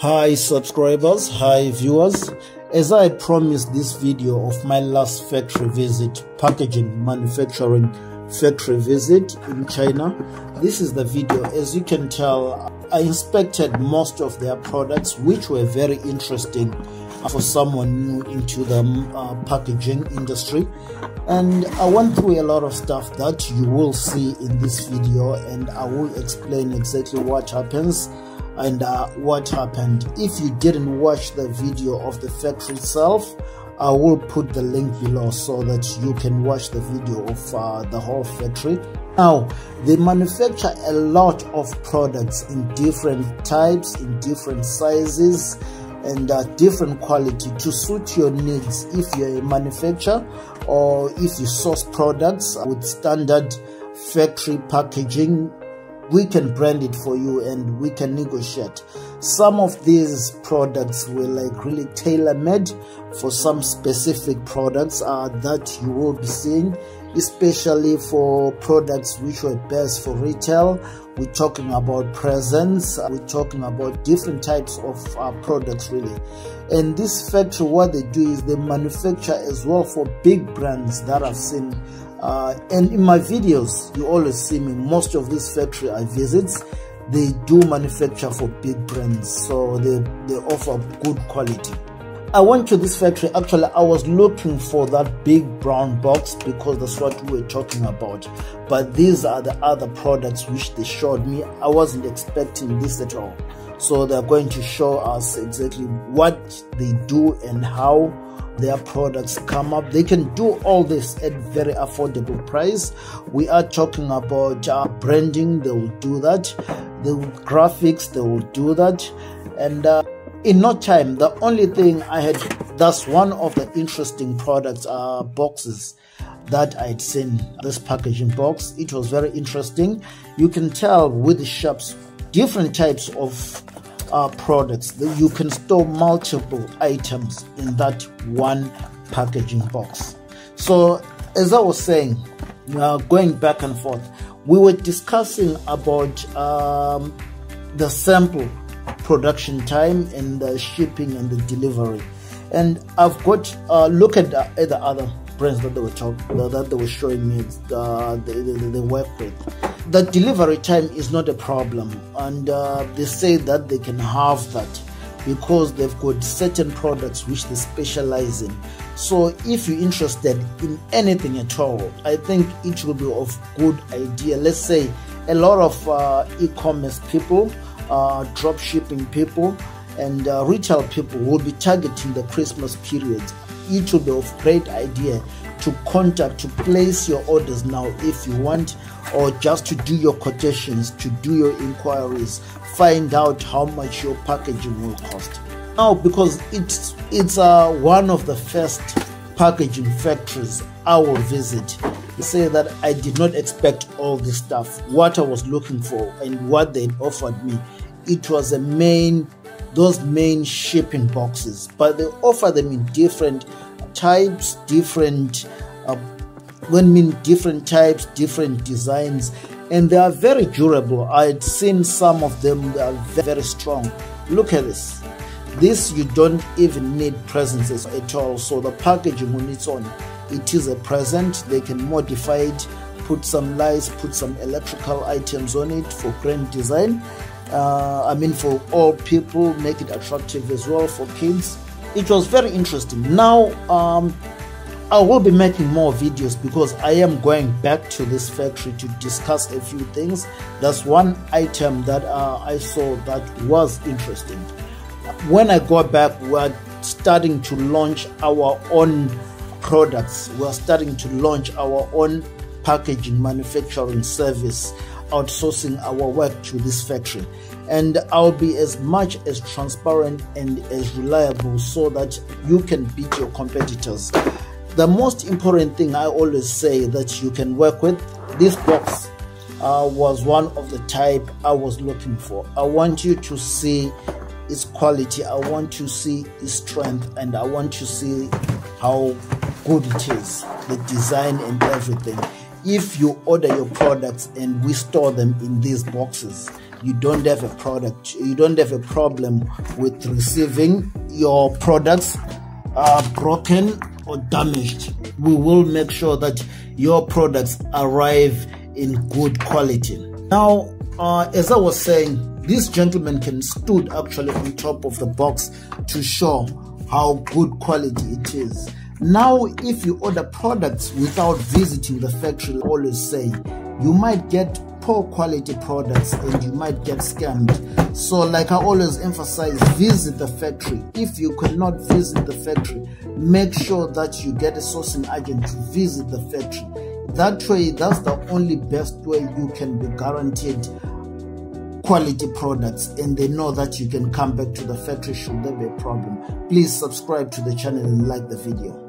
Hi subscribers, hi viewers. As I promised this video of my last factory visit, packaging manufacturing factory visit in China, this is the video. As you can tell, I inspected most of their products, which were very interesting for someone new into the packaging industry. And I went through a lot of stuff that you will see in this video, and I will explain exactly what happens and what happened. If you didn't watch the video of the factory itself, I will put the link below so that you can watch the video of the whole factory. Now, they manufacture a lot of products in different types, in different sizes, and different quality to suit your needs. If you're a manufacturer or if you source products with standard factory packaging, we can brand it for you and we can negotiate. Some of these products were like really tailor-made for some specific products that you will be seeing, especially for products which were best for retail. We're talking about presents, we're talking about different types of products really. And this factory, what they do is they manufacture as well for big brands that I've seen. And in my videos, you always see me, most of this factory I visit, they do manufacture for big brands, so they offer good quality. I went to this factory, actually I was looking for that big brown box because that's what we were talking about, but these are the other products which they showed me. I wasn't expecting this at all, so they're going to show us exactly what they do and how their products come up. They can do all this at very affordable price. We are talking about branding, they will do that. The graphics, they will do that. And in no time, the only thing I had, that's one of the interesting products, boxes that I'd seen, this packaging box. It was very interesting. You can tell with the shops, different types of products. You can store multiple items in that one packaging box. So as I was saying, going back and forth, we were discussing about the sample production time and the shipping and the delivery. And I've got look at the other brands that they were showing me, they work with. The delivery time is not a problem, and they say that they can have that because they've got certain products which they specialize in. So if you're interested in anything at all, I think it will be of good idea. Let's say a lot of e-commerce people, drop shipping people, and retail people will be targeting the Christmas period. It will be of great idea to contact, to place your orders now if you want, or just to do your quotations, to do your inquiries, find out how much your packaging will cost. Now, because it's one of the first packaging factories I will visit, to say that I did not expect all this stuff. What I was looking for and what they offered me, it was those main shipping boxes, but they offer them in different types, different types, different designs, and they are very durable. I'd seen some of them, they are very strong. Look at this. This you don't even need presents at all. So the packaging on its own, it is a present. They can modify it, put some lights, put some electrical items on it for grand design. I mean, for all people, make it attractive as well for kids. It was very interesting. Now I will be making more videos because I am going back to this factory to discuss a few things. That's one item that I saw that was interesting. When I go back, we're starting to launch our own products. We're starting to launch our own packaging manufacturing service, outsourcing our work to this factory. And I'll be as much as transparent and as reliable so that you can beat your competitors. The most important thing I always say that you can work with, this box was one of the type I was looking for. I want you to see its quality, I want to see its strength, and I want to see how good it is, the design and everything. If you order your products and we store them in these boxes, you don't have a product, you don't have a problem with receiving your products broken or damaged. We will make sure that your products arrive in good quality. Now, as I was saying, this gentleman stood actually on top of the box to show how good quality it is. Now, if you order products without visiting the factory, I always say you might get poor quality products and you might get scammed. So like I always emphasize, visit the factory. If you cannot visit the factory, make sure that you get a sourcing agent to visit the factory. That way, that's the only best way you can be guaranteed quality products, and they know that you can come back to the factory should there be a problem. Please subscribe to the channel and like the video.